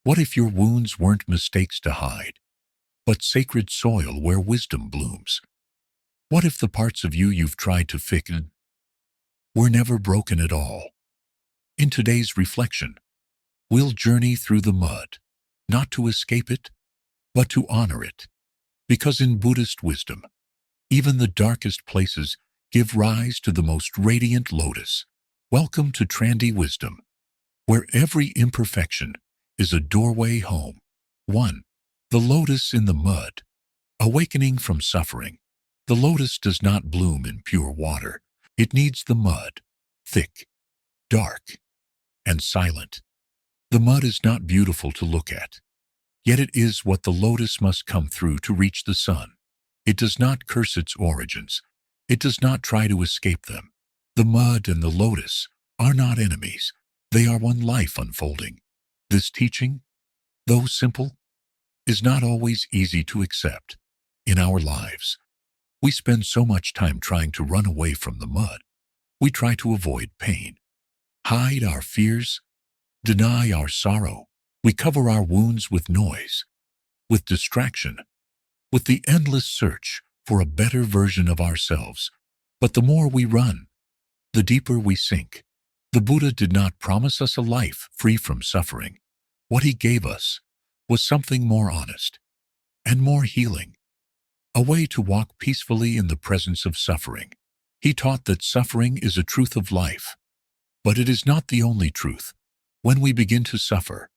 What if your wounds weren't mistakes to hide, but sacred soil where wisdom blooms? What if the parts of you you've tried to fix were never broken at all? In today's reflection, we'll journey through the mud, not to escape it, but to honor it. Because in Buddhist wisdom, even the darkest places give rise to the most radiant lotus. Welcome to Trandy Wisdom, where every imperfection is a doorway home. 1. The lotus in the mud. Awakening from suffering. The lotus does not bloom in pure water. It needs the mud, thick, dark, and silent. The mud is not beautiful to look at, yet it is what the lotus must come through to reach the sun. It does not curse its origins. It does not try to escape them. The mud and the lotus are not enemies. They are one life unfolding. This teaching, though simple, is not always easy to accept. In our lives, we spend so much time trying to run away from the mud. We try to avoid pain, hide our fears, deny our sorrow. We cover our wounds with noise, with distraction, with the endless search for a better version of ourselves. But the more we run, the deeper we sink. The Buddha did not promise us a life free from suffering. What he gave us was something more honest and more healing, a way to walk peacefully in the presence of suffering. He taught that suffering is a truth of life, but it is not the only truth. When we begin to suffer,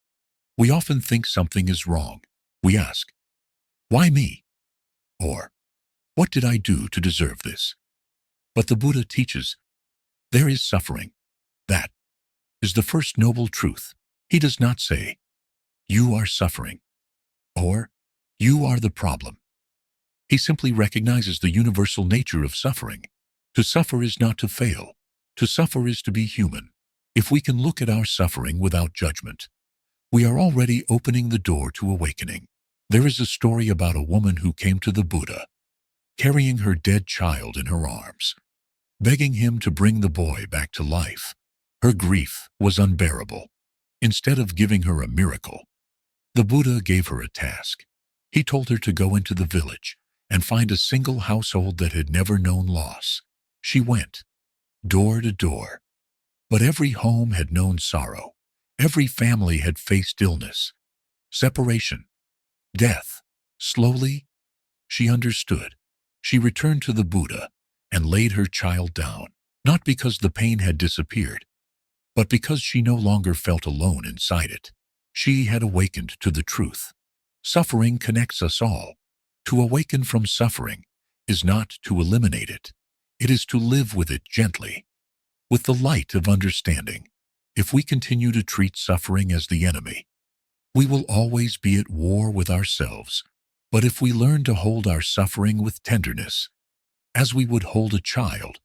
we often think something is wrong. We ask, "Why me?" Or, "What did I do to deserve this?" But the Buddha teaches, there is suffering. That is the first noble truth. He does not say, "You are suffering," or "You are the problem." He simply recognizes the universal nature of suffering. To suffer is not to fail. To suffer is to be human. If we can look at our suffering without judgment, we are already opening the door to awakening. There is a story about a woman who came to the Buddha, carrying her dead child in her arms, begging him to bring the boy back to life. Her grief was unbearable. Instead of giving her a miracle, the Buddha gave her a task. He told her to go into the village and find a single household that had never known loss. She went, door to door, but every home had known sorrow. Every family had faced illness, separation, death. Slowly, she understood. She returned to the Buddha and laid her child down, not because the pain had disappeared, but because she no longer felt alone inside it. She had awakened to the truth. Suffering connects us all. To awaken from suffering is not to eliminate it. It is to live with it gently, with the light of understanding. If we continue to treat suffering as the enemy, we will always be at war with ourselves. But if we learn to hold our suffering with tenderness, as we would hold a child,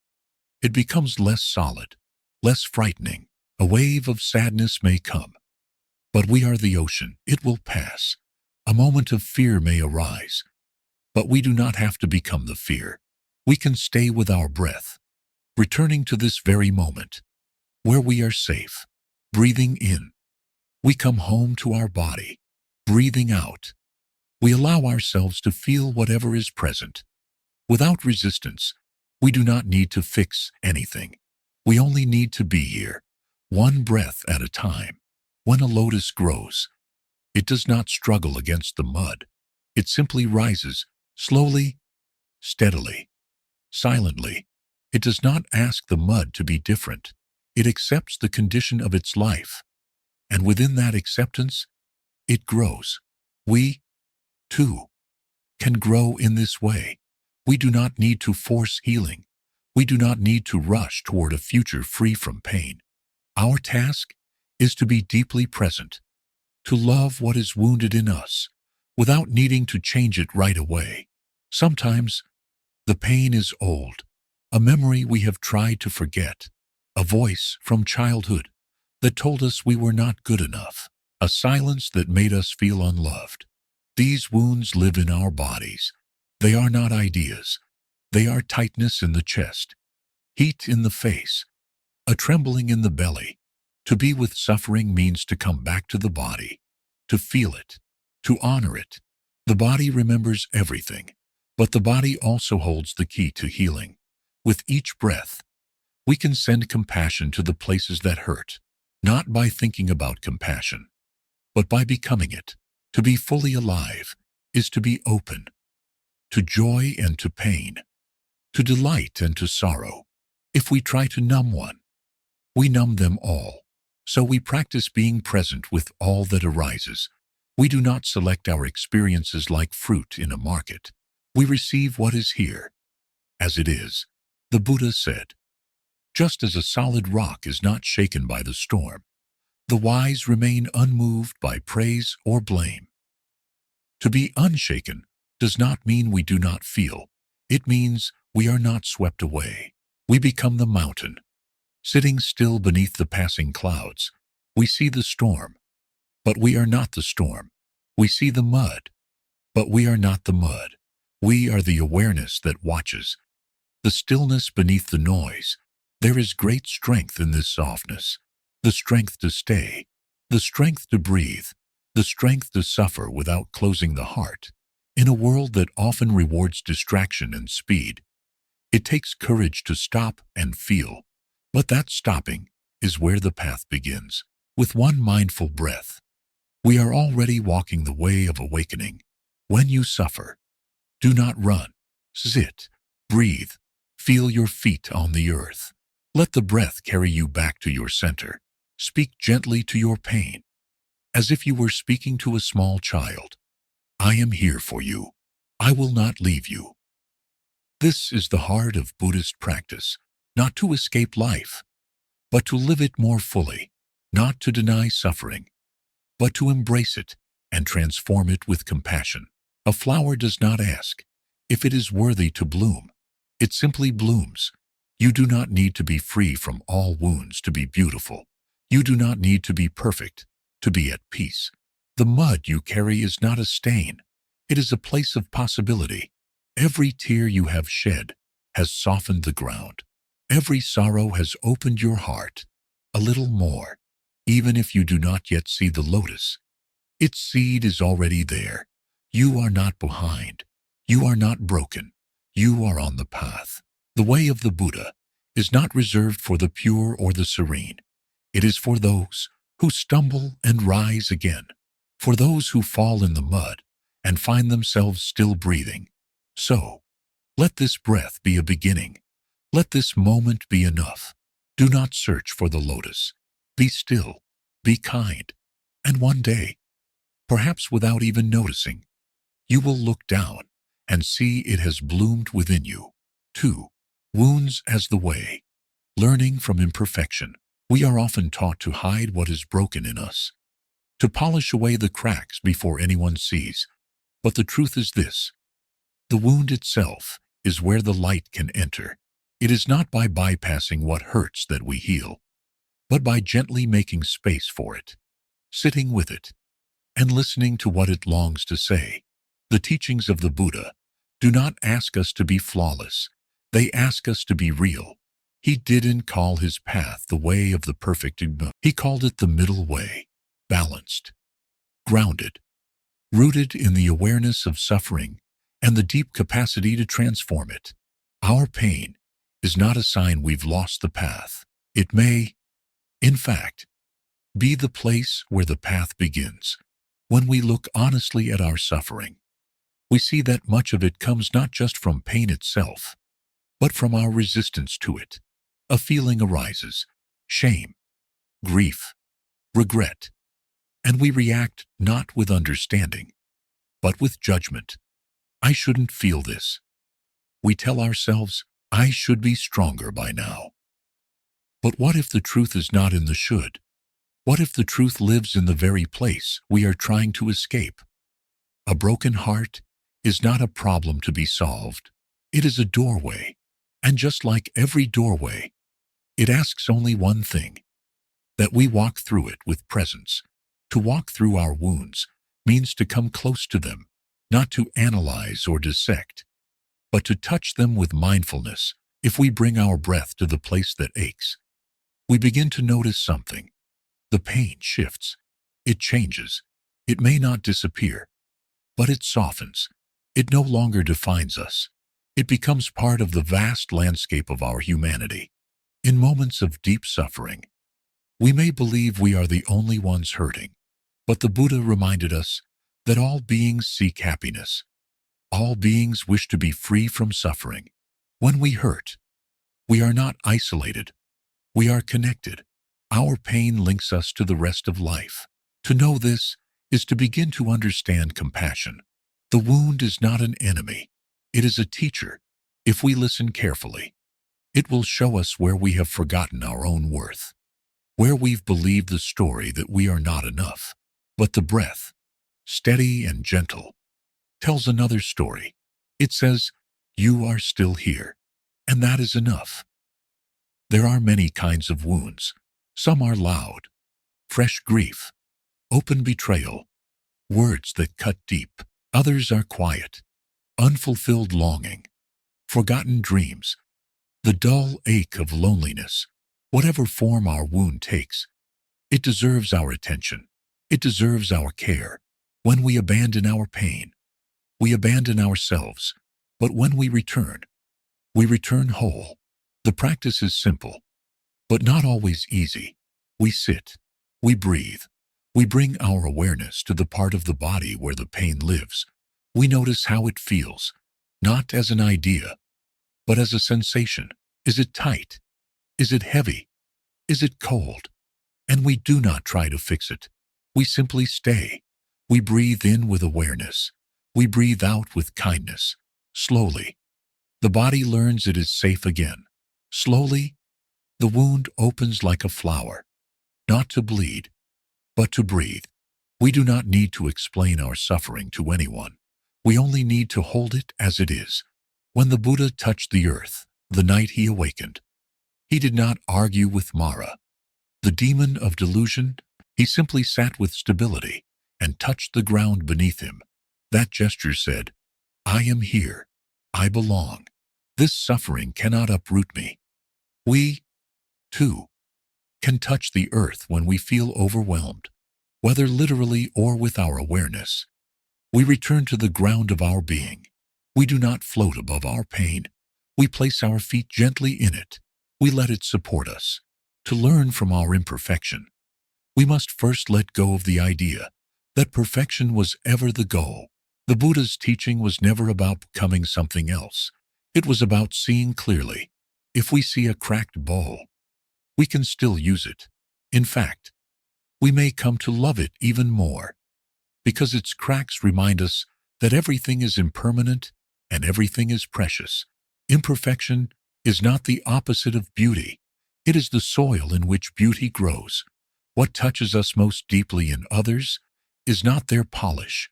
it becomes less solid, less frightening. A wave of sadness may come, but we are the ocean. It will pass. A moment of fear may arise, but we do not have to become the fear. We can stay with our breath, returning to this very moment, where we are safe. Breathing in, we come home to our body. Breathing out, we allow ourselves to feel whatever is present. Without resistance, we do not need to fix anything. We only need to be here, one breath at a time. When a lotus grows, it does not struggle against the mud. It simply rises, slowly, steadily, silently. It does not ask the mud to be different. It accepts the condition of its life, and within that acceptance, it grows. We, too, can grow in this way. We do not need to force healing. We do not need to rush toward a future free from pain. Our task is to be deeply present, to love what is wounded in us, without needing to change it right away. Sometimes, the pain is old, a memory we have tried to forget, a voice from childhood that told us we were not good enough, a silence that made us feel unloved. These wounds live in our bodies. They are not ideas. They are tightness in the chest, heat in the face, a trembling in the belly. To be with suffering means to come back to the body, to feel it, to honor it. The body remembers everything, but the body also holds the key to healing. With each breath, we can send compassion to the places that hurt, not by thinking about compassion, but by becoming it. To be fully alive is to be open, to joy and to pain, to delight and to sorrow. If we try to numb one, we numb them all. So we practice being present with all that arises. We do not select our experiences like fruit in a market. We receive what is here, as it is. The Buddha said, just as a solid rock is not shaken by the storm, the wise remain unmoved by praise or blame. To be unshaken does not mean we do not feel. It means we are not swept away. We become the mountain. Sitting still beneath the passing clouds, we see the storm, but we are not the storm. We see the mud, but we are not the mud. We are the awareness that watches, the stillness beneath the noise. There is great strength in this softness, the strength to stay, the strength to breathe, the strength to suffer without closing the heart. In a world that often rewards distraction and speed, it takes courage to stop and feel. But that stopping is where the path begins. With one mindful breath, we are already walking the way of awakening. When you suffer, do not run. Sit, breathe, feel your feet on the earth. Let the breath carry you back to your center. Speak gently to your pain, as if you were speaking to a small child. I am here for you. I will not leave you. This is the heart of Buddhist practice, not to escape life, but to live it more fully, not to deny suffering, but to embrace it and transform it with compassion. A flower does not ask if it is worthy to bloom. It simply blooms. You do not need to be free from all wounds to be beautiful. You do not need to be perfect to be at peace. The mud you carry is not a stain. It is a place of possibility. Every tear you have shed has softened the ground. Every sorrow has opened your heart a little more. Even if you do not yet see the lotus, its seed is already there. You are not behind. You are not broken. You are on the path. The way of the Buddha is not reserved for the pure or the serene. It is for those who stumble and rise again, for those who fall in the mud and find themselves still breathing. So, let this breath be a beginning. Let this moment be enough. Do not search for the lotus. Be still, be kind, and one day, perhaps without even noticing, you will look down and see it has bloomed within you. 2. Wounds as the way. Learning from imperfection. We are often taught to hide what is broken in us, to polish away the cracks before anyone sees. But the truth is this: the wound itself is where the light can enter. It is not by bypassing what hurts that we heal, but by gently making space for it, sitting with it, and listening to what it longs to say. The teachings of the Buddha do not ask us to be flawless. They ask us to be real. He didn't call his path the way of the perfect. He called it the middle way, balanced, grounded, rooted in the awareness of suffering and the deep capacity to transform it. Our pain is not a sign we've lost the path. It may, in fact, be the place where the path begins. When we look honestly at our suffering, we see that much of it comes not just from pain itself, but from our resistance to it. A feeling arises: shame, grief, regret, and we react not with understanding, but with judgment. I shouldn't feel this. We tell ourselves, I should be stronger by now. But what if the truth is not in the should? What if the truth lives in the very place we are trying to escape? A broken heart is not a problem to be solved. It is a doorway, and just like every doorway, it asks only one thing: that we walk through it with presence. To walk through our wounds means to come close to them, not to analyze or dissect, but to touch them with mindfulness. If we bring our breath to the place that aches, we begin to notice something. The pain shifts. It changes. It may not disappear, but it softens. It no longer defines us. It becomes part of the vast landscape of our humanity. In moments of deep suffering, we may believe we are the only ones hurting, but the Buddha reminded us that all beings seek happiness. All beings wish to be free from suffering. When we hurt, we are not isolated. We are connected. Our pain links us to the rest of life. To know this is to begin to understand compassion. The wound is not an enemy. It is a teacher. If we listen carefully, it will show us where we have forgotten our own worth, where we've believed the story that we are not enough. But the breath, steady and gentle, tells another story. It says, "You are still here," and that is enough. There are many kinds of wounds. Some are loud, fresh grief, open betrayal, words that cut deep. Others are quiet, unfulfilled longing, forgotten dreams, the dull ache of loneliness. Whatever form our wound takes, it deserves our attention. It deserves our care. When we abandon our pain, we abandon ourselves. But when we return whole. The practice is simple, but not always easy. We sit, we breathe, we bring our awareness to the part of the body where the pain lives. We notice how it feels, not as an idea, but as a sensation. Is it tight? Is it heavy? Is it cold? And we do not try to fix it. We simply stay. We breathe in with awareness. We breathe out with kindness. Slowly, the body learns it is safe again. Slowly, the wound opens like a flower, not to bleed, but to breathe. We do not need to explain our suffering to anyone. We only need to hold it as it is. When the Buddha touched the earth, the night he awakened, he did not argue with Mara, the demon of delusion. He simply sat with stability and touched the ground beneath him. That gesture said, "I am here. I belong. This suffering cannot uproot me." We, too, can touch the earth when we feel overwhelmed, whether literally or with our awareness. We return to the ground of our being. We do not float above our pain. We place our feet gently in it. We let it support us. To learn from our imperfection, we must first let go of the idea that perfection was ever the goal. The Buddha's teaching was never about becoming something else. It was about seeing clearly. If we see a cracked bowl, we can still use it. In fact, we may come to love it even more, because its cracks remind us that everything is impermanent and everything is precious. Imperfection is not the opposite of beauty. It is the soil in which beauty grows. What touches us most deeply in others is not their polish,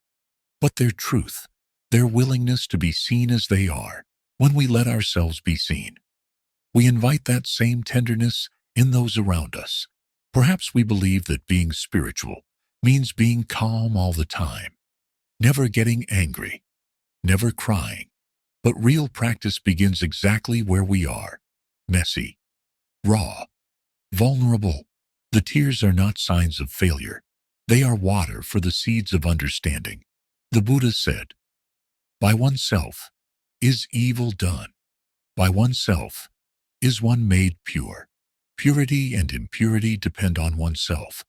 but their truth, their willingness to be seen as they are. When we let ourselves be seen, we invite that same tenderness in those around us. Perhaps we believe that being spiritual means being calm all the time, never getting angry, never crying. But real practice begins exactly where we are, messy, raw, vulnerable. The tears are not signs of failure. They are water for the seeds of understanding. The Buddha said, "By oneself is evil done. By oneself is one made pure." Purity and impurity depend on oneself.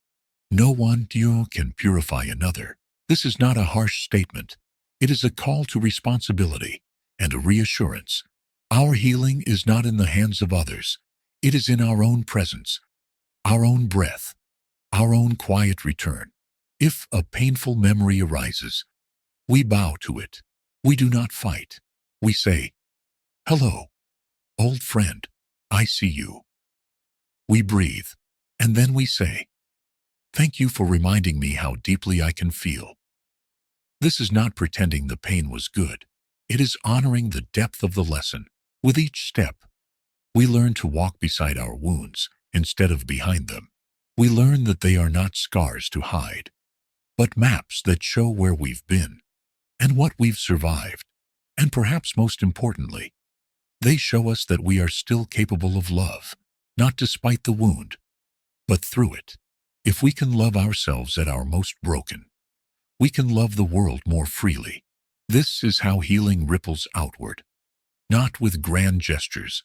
No one can purify another. This is not a harsh statement. It is a call to responsibility and a reassurance. Our healing is not in the hands of others. It is in our own presence, our own breath, our own quiet return. If a painful memory arises, we bow to it. We do not fight. We say, "Hello, old friend, I see you." We breathe, and then we say, "Thank you for reminding me how deeply I can feel." This is not pretending the pain was good. It is honoring the depth of the lesson. With each step, we learn to walk beside our wounds instead of behind them. We learn that they are not scars to hide, but maps that show where we've been and what we've survived. And perhaps most importantly, they show us that we are still capable of love, not despite the wound, but through it. If we can love ourselves at our most broken, we can love the world more freely. This is how healing ripples outward, not with grand gestures,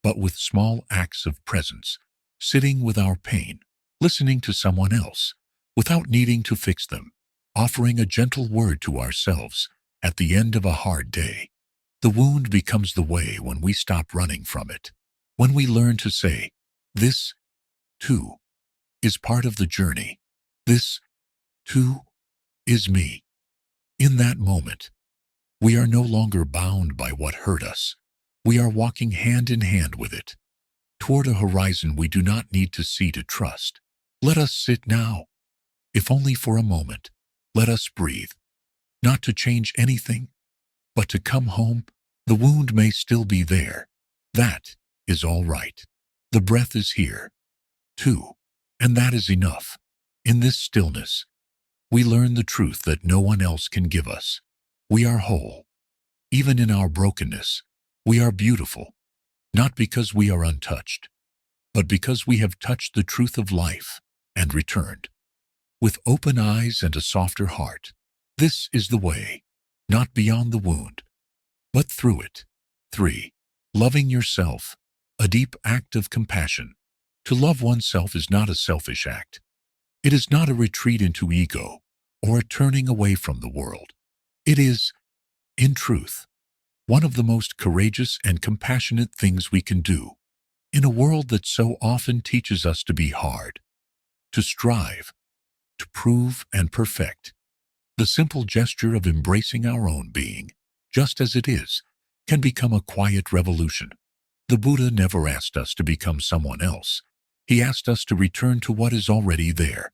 but with small acts of presence, sitting with our pain, listening to someone else, without needing to fix them, offering a gentle word to ourselves at the end of a hard day. The wound becomes the way when we stop running from it, when we learn to say, "This, too, is part of the journey. This, too, is me." In that moment, we are no longer bound by what hurt us. We are walking hand in hand with it, toward a horizon we do not need to see to trust. Let us sit now, if only for a moment. Let us breathe, not to change anything, but to come home. The wound may still be there. That is all right. The breath is here, too, and that is enough. In this stillness, we learn the truth that no one else can give us. We are whole. Even in our brokenness, we are beautiful, not because we are untouched, but because we have touched the truth of life and returned. With open eyes and a softer heart, this is the way, not beyond the wound, but through it. 3. Loving yourself, a deep act of compassion. To love oneself is not a selfish act. It is not a retreat into ego or a turning away from the world. It is, in truth, one of the most courageous and compassionate things we can do in a world that so often teaches us to be hard, to strive, to prove and perfect. The simple gesture of embracing our own being, just as it is, can become a quiet revolution. The Buddha never asked us to become someone else. He asked us to return to what is already there,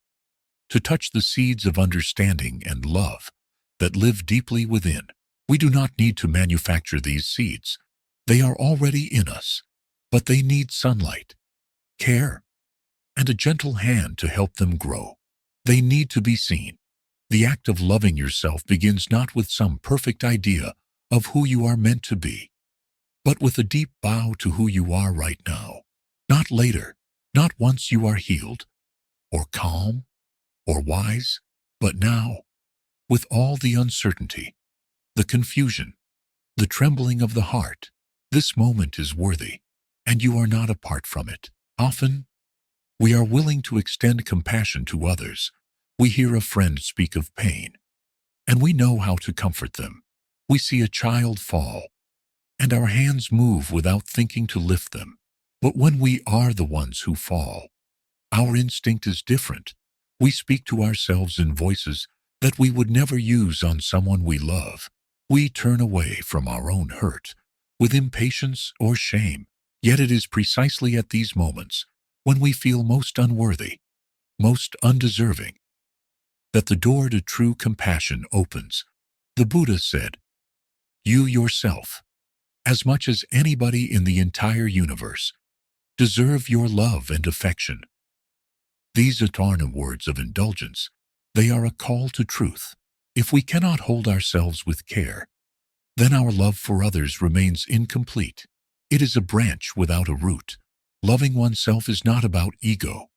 to touch the seeds of understanding and love that live deeply within. We do not need to manufacture these seeds. They are already in us, but they need sunlight, care, and a gentle hand to help them grow. They need to be seen. The act of loving yourself begins not with some perfect idea of who you are meant to be, but with a deep bow to who you are right now. Not later, not once you are healed, or calm, or wise, but now, with all the uncertainty, the confusion, the trembling of the heart. This moment is worthy, and you are not apart from it. Often, we are willing to extend compassion to others. We hear a friend speak of pain, and we know how to comfort them. We see a child fall, and our hands move without thinking to lift them. But when we are the ones who fall, our instinct is different. We speak to ourselves in voices that we would never use on someone we love. We turn away from our own hurt with impatience or shame. Yet it is precisely at these moments, when we feel most unworthy, most undeserving, that the door to true compassion opens. The Buddha said, "You yourself, as much as anybody in the entire universe, deserve your love and affection." These aren't words of indulgence. They are a call to truth. If we cannot hold ourselves with care, then our love for others remains incomplete. It is a branch without a root. Loving oneself is not about ego,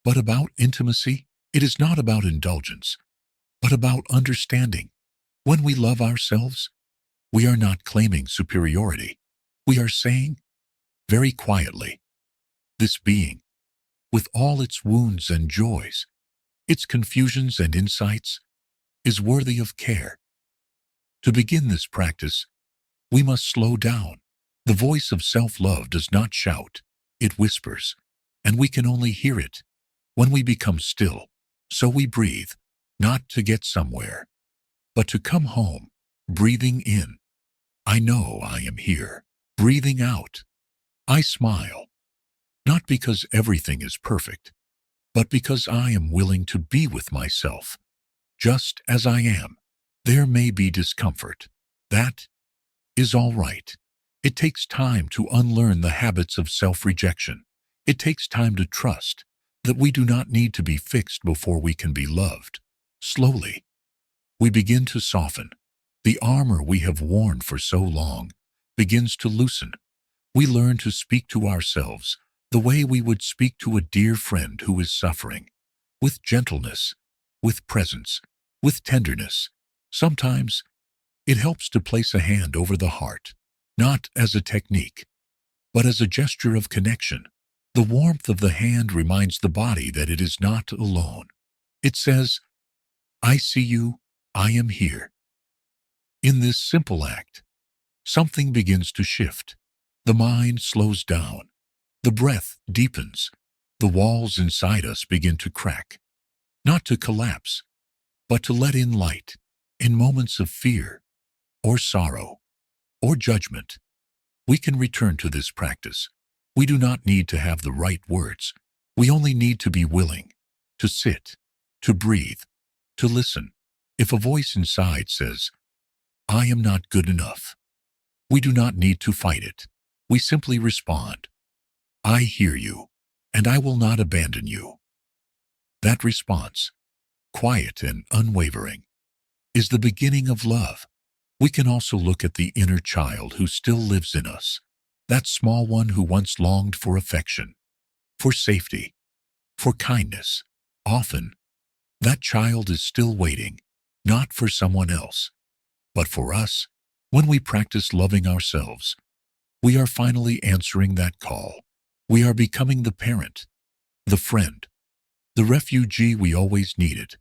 but about intimacy. It is not about indulgence, but about understanding. When we love ourselves, we are not claiming superiority. We are saying, very quietly, this being, with all its wounds and joys, its confusions and insights, is worthy of care. To begin this practice, we must slow down. The voice of self-love does not shout, it whispers, and we can only hear it when we become still. So we breathe, not to get somewhere, but to come home. Breathing in, I know I am here. Breathing out, I smile, not because everything is perfect, but because I am willing to be with myself, just as I am. There may be discomfort. That is all right. It takes time to unlearn the habits of self-rejection. It takes time to trust that we do not need to be fixed before we can be loved. Slowly, we begin to soften. The armor we have worn for so long begins to loosen. We learn to speak to ourselves the way we would speak to a dear friend who is suffering, with gentleness, with presence, with tenderness. Sometimes it helps to place a hand over the heart, not as a technique, but as a gesture of connection. The warmth of the hand reminds the body that it is not alone. It says, I see you, I am here. In this simple act, something begins to shift. The mind slows down. The breath deepens. The walls inside us begin to crack, not to collapse, but to let in light. In moments of fear, or sorrow, or judgment, we can return to this practice. We do not need to have the right words. We only need to be willing to sit, to breathe, to listen. If a voice inside says, I am not good enough, we do not need to fight it. We simply respond, I hear you, and I will not abandon you. That response, quiet and unwavering, is the beginning of love. We can also look at the inner child who still lives in us, that small one who once longed for affection, for safety, for kindness. Often, that child is still waiting, not for someone else, but for us. When we practice loving ourselves, we are finally answering that call. We are becoming the parent, the friend, the refugee we always needed.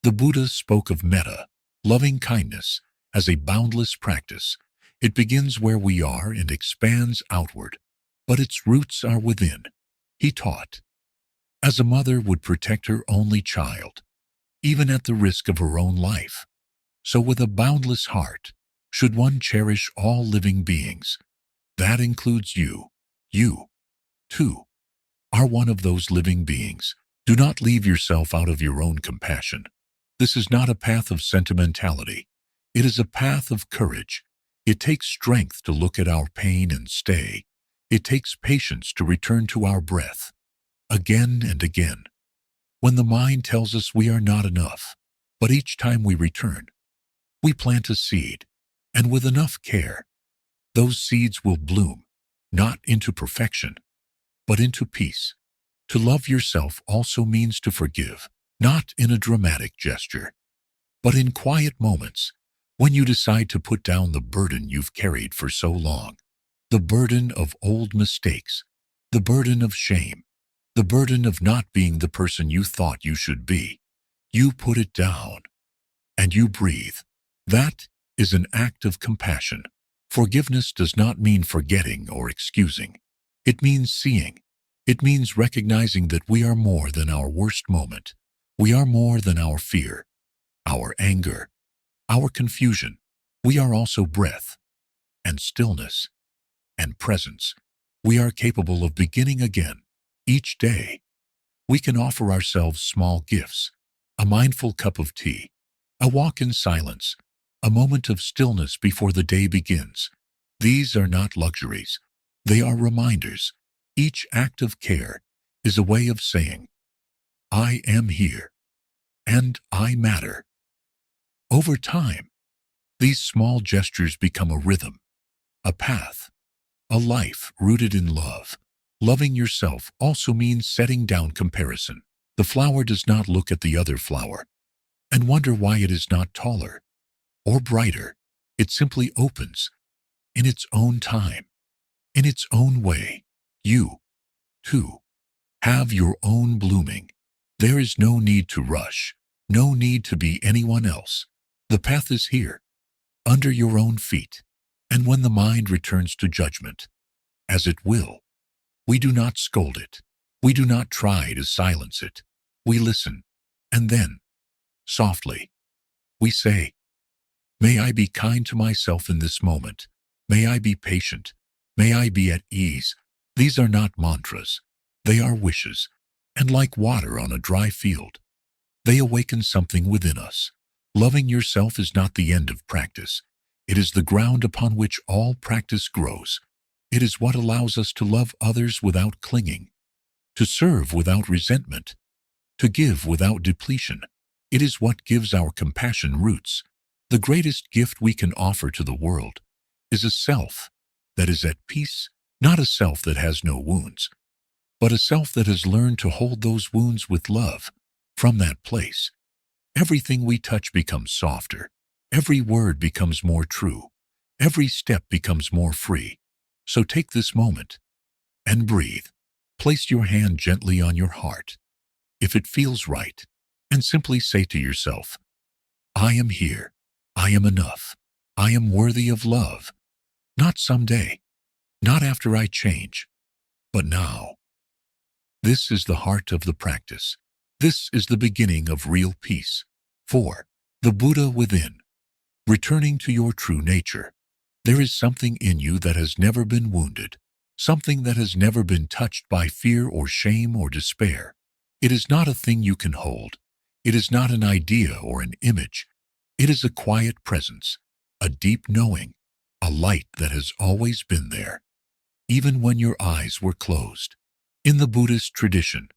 The Buddha spoke of metta, loving kindness, as a boundless practice. It begins where we are and expands outward, but its roots are within. He taught, as a mother would protect her only child, even at the risk of her own life, so with a boundless heart should one cherish all living beings. That includes you. You, too, are one of those living beings. Do not leave yourself out of your own compassion. This is not a path of sentimentality. It is a path of courage. It takes strength to look at our pain and stay. It takes patience to return to our breath, again and again, when the mind tells us we are not enough. But each time we return, we plant a seed, and with enough care, those seeds will bloom, not into perfection, but into peace. To love yourself also means to forgive, not in a dramatic gesture, but in quiet moments, when you decide to put down the burden you've carried for so long, the burden of old mistakes, the burden of shame, the burden of not being the person you thought you should be. You put it down, and you breathe. That is an act of compassion. Forgiveness does not mean forgetting or excusing. It means seeing. It means recognizing that we are more than our worst moment. We are more than our fear, our anger, our confusion. We are also breath and stillness and presence. We are capable of beginning again. Each day, we can offer ourselves small gifts, a mindful cup of tea, a walk in silence, a moment of stillness before the day begins. These are not luxuries. They are reminders. Each act of care is a way of saying, I am here, and I matter. Over time, these small gestures become a rhythm, a path, a life rooted in love. Loving yourself also means setting down comparison. The flower does not look at the other flower and wonder why it is not taller or brighter. It simply opens in its own time, in its own way. You, too, have your own blooming. There is no need to rush, no need to be anyone else. The path is here, under your own feet. And when the mind returns to judgment, as it will, we do not scold it. We do not try to silence it. We listen, and then, softly, we say, may I be kind to myself in this moment. May I be patient. May I be at ease. These are not mantras. They are wishes, and like water on a dry field, they awaken something within us. Loving yourself is not the end of practice. It is the ground upon which all practice grows. It is what allows us to love others without clinging, to serve without resentment, to give without depletion. It is what gives our compassion roots. The greatest gift we can offer to the world is a self that is at peace, not a self that has no wounds, but a self that has learned to hold those wounds with love. From that place, Everything we touch becomes softer. Every word becomes more true. Every step becomes more free. So take this moment and breathe. Place your hand gently on your heart, if it feels right, and simply say to yourself, I am here. I am enough. I am worthy of love. Not someday, not after I change, but now. This is the heart of the practice. This is the beginning of real peace. 4. The Buddha within. Returning to your true nature. There is something in you that has never been wounded, something that has never been touched by fear or shame or despair. It is not a thing you can hold. It is not an idea or an image. It is a quiet presence, a deep knowing, a light that has always been there, even when your eyes were closed. In the Buddhist tradition,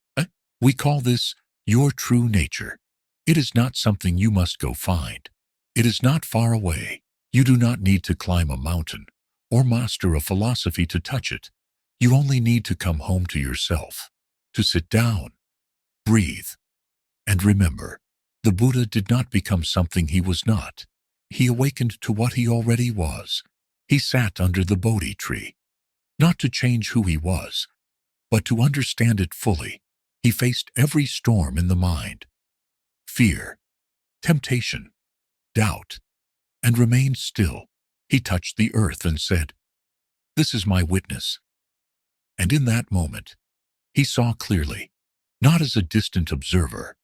we call this your true nature. It is not something you must go find. It is not far away. You do not need to climb a mountain or master a philosophy to touch it. You only need to come home to yourself, to sit down, breathe, and remember, the Buddha did not become something he was not. He awakened to what he already was. He sat under the Bodhi tree, not to change who he was, but to understand it fully. He faced every storm in the mind, fear, temptation, doubt, and remained still. He touched the earth and said, This is my witness. And in that moment, he saw clearly, not as a distant observer,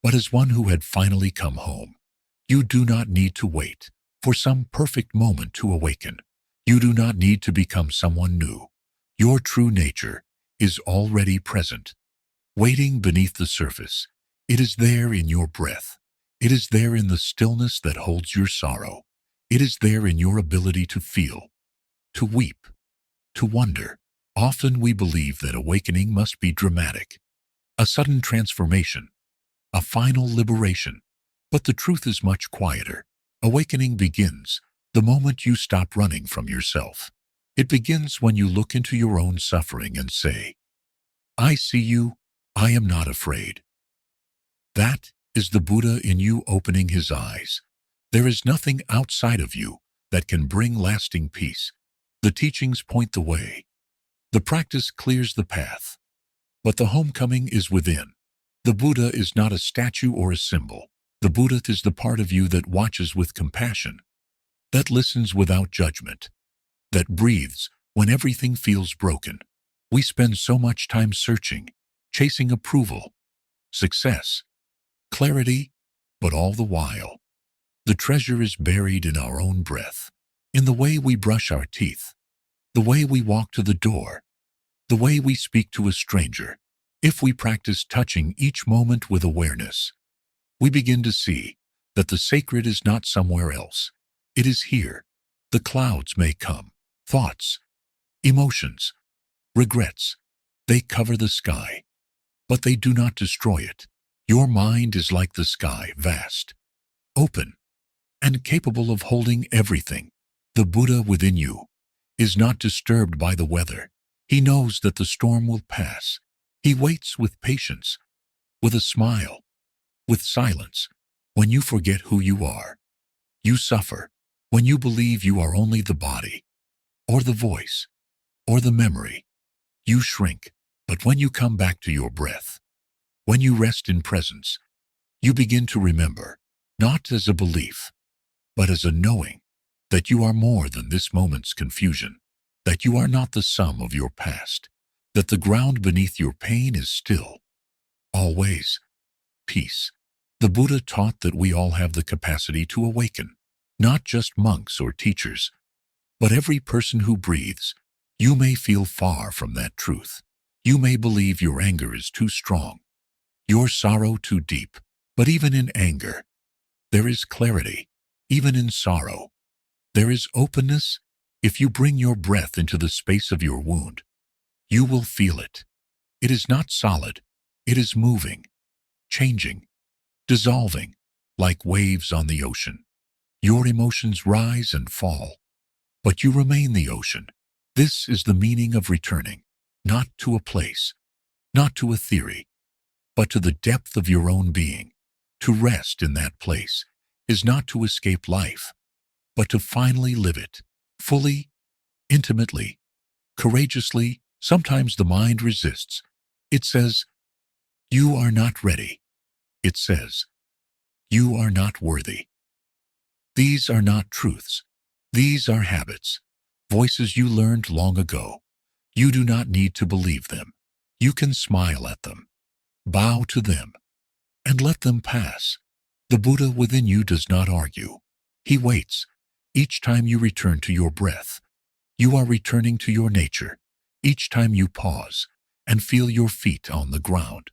but as one who had finally come home. You do not need to wait for some perfect moment to awaken. You do not need to become someone new. Your true nature is already present, waiting beneath the surface. It is there in your breath. It is there in the stillness that holds your sorrow. It is there in your ability to feel, to weep, to wonder. Often we believe that awakening must be dramatic, a sudden transformation, a final liberation. But the truth is much quieter. Awakening begins the moment you stop running from yourself. It begins when you look into your own suffering and say, I see you, I am not afraid. That is the Buddha in you opening his eyes. There is nothing outside of you that can bring lasting peace. The teachings point the way. The practice clears the path. But the homecoming is within. The Buddha is not a statue or a symbol. The Buddha is the part of you that watches with compassion, that listens without judgment, that breathes when everything feels broken. We spend so much time searching, chasing approval, success, clarity, but all the while, the treasure is buried in our own breath, in the way we brush our teeth, the way we walk to the door, the way we speak to a stranger. If we practice touching each moment with awareness, we begin to see that the sacred is not somewhere else. It is here. The clouds may come, thoughts, emotions, regrets. They cover the sky, but they do not destroy it. Your mind is like the sky, vast, open, and capable of holding everything. The Buddha within you is not disturbed by the weather. He knows that the storm will pass. He waits with patience, with a smile, with silence. When you forget who you are, you suffer. When you believe you are only the body, or the voice, or the memory, you shrink. But when you come back to your breath, when you rest in presence, you begin to remember, not as a belief, but as a knowing, that you are more than this moment's confusion, that you are not the sum of your past, that the ground beneath your pain is still, always, peace. The Buddha taught that we all have the capacity to awaken, not just monks or teachers, but every person who breathes. You may feel far from that truth. You may believe your anger is too strong, your sorrow too deep. But even in anger, there is clarity. Even in sorrow, there is openness. If you bring your breath into the space of your wound, you will feel it. It is not solid. It is moving, changing, dissolving, like waves on the ocean. Your emotions rise and fall, but you remain the ocean. This is the meaning of returning, not to a place, not to a theory, but to the depth of your own being. To rest in that place is not to escape life, but to finally live it, fully, intimately, courageously. Sometimes the mind resists. It says, "You are not ready." It says, "You are not worthy." These are not truths. These are habits, voices you learned long ago. You do not need to believe them. You can smile at them, bow to them, and let them pass. The Buddha within you does not argue. He waits. Each time you return to your breath, you are returning to your nature. Each time you pause and feel your feet on the ground,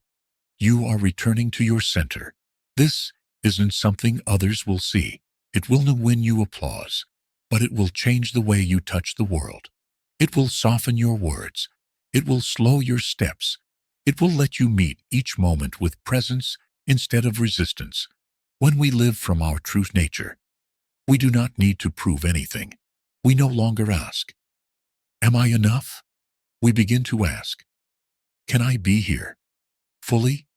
you are returning to your center. This isn't something others will see. It will not win you applause, but it will change the way you touch the world. It will soften your words. It will slow your steps. It will let you meet each moment with presence instead of resistance. When we live from our true nature, we do not need to prove anything. We no longer ask, "Am I enough?" We begin to ask, "Can I be here fully?"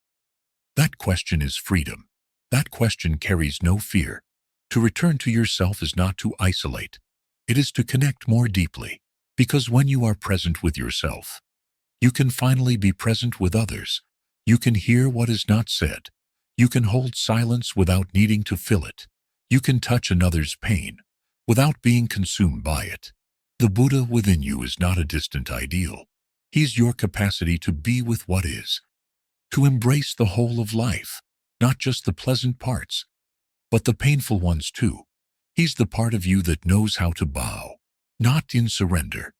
That question is freedom. That question carries no fear. To return to yourself is not to isolate. It is to connect more deeply. Because when you are present with yourself, you can finally be present with others. You can hear what is not said. You can hold silence without needing to fill it. You can touch another's pain without being consumed by it. The Buddha within you is not a distant ideal. He's your capacity to be with what is, to embrace the whole of life, not just the pleasant parts, but the painful ones too. He's the part of you that knows how to bow, not in surrender,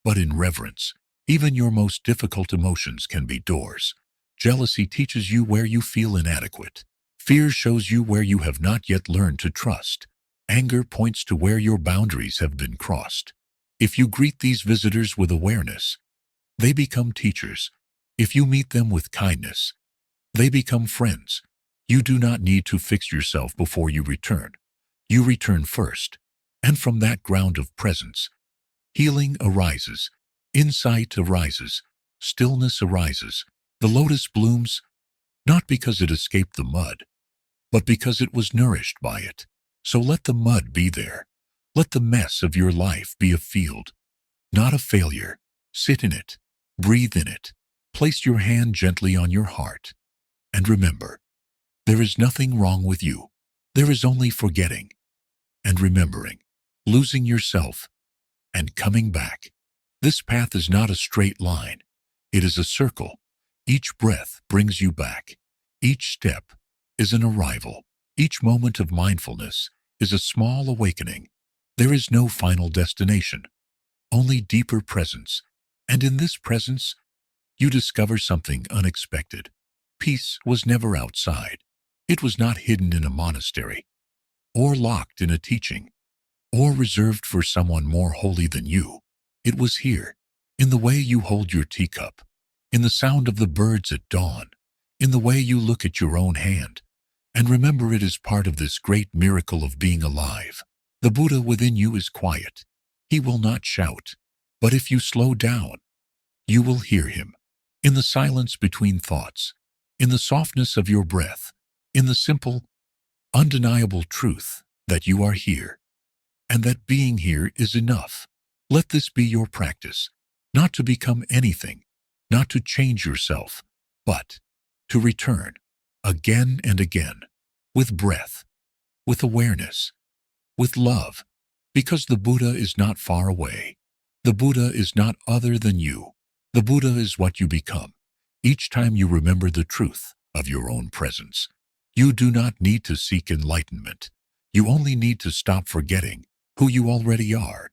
but in reverence. Even your most difficult emotions can be doors. Jealousy teaches you where you feel inadequate. Fear shows you where you have not yet learned to trust. Anger points to where your boundaries have been crossed. If you greet these visitors with awareness, they become teachers. If you meet them with kindness, they become friends. You do not need to fix yourself before you return. You return first, and from that ground of presence, healing arises, insight arises, stillness arises. The lotus blooms, not because it escaped the mud, but because it was nourished by it. So let the mud be there. Let the mess of your life be a field, not a failure. Sit in it, breathe in it, place your hand gently on your heart, and remember, there is nothing wrong with you. There is only forgetting and remembering, losing yourself and coming back. This path is not a straight line. It is a circle. Each breath brings you back. Each step is an arrival. Each moment of mindfulness is a small awakening. There is no final destination, only deeper presence. And in this presence, you discover something unexpected. Peace was never outside. It was not hidden in a monastery, or locked in a teaching, or reserved for someone more holy than you. It was here, in the way you hold your teacup, in the sound of the birds at dawn, in the way you look at your own hand, and remember it is part of this great miracle of being alive. The Buddha within you is quiet. He will not shout, but if you slow down, you will hear him. In the silence between thoughts, in the softness of your breath, in the simple, undeniable truth that you are here, and that being here is enough. Let this be your practice, not to become anything, not to change yourself, but to return again and again, with breath, with awareness, with love, because the Buddha is not far away. The Buddha is not other than you. The Buddha is what you become. Each time you remember the truth of your own presence, you do not need to seek enlightenment. You only need to stop forgetting who you already are.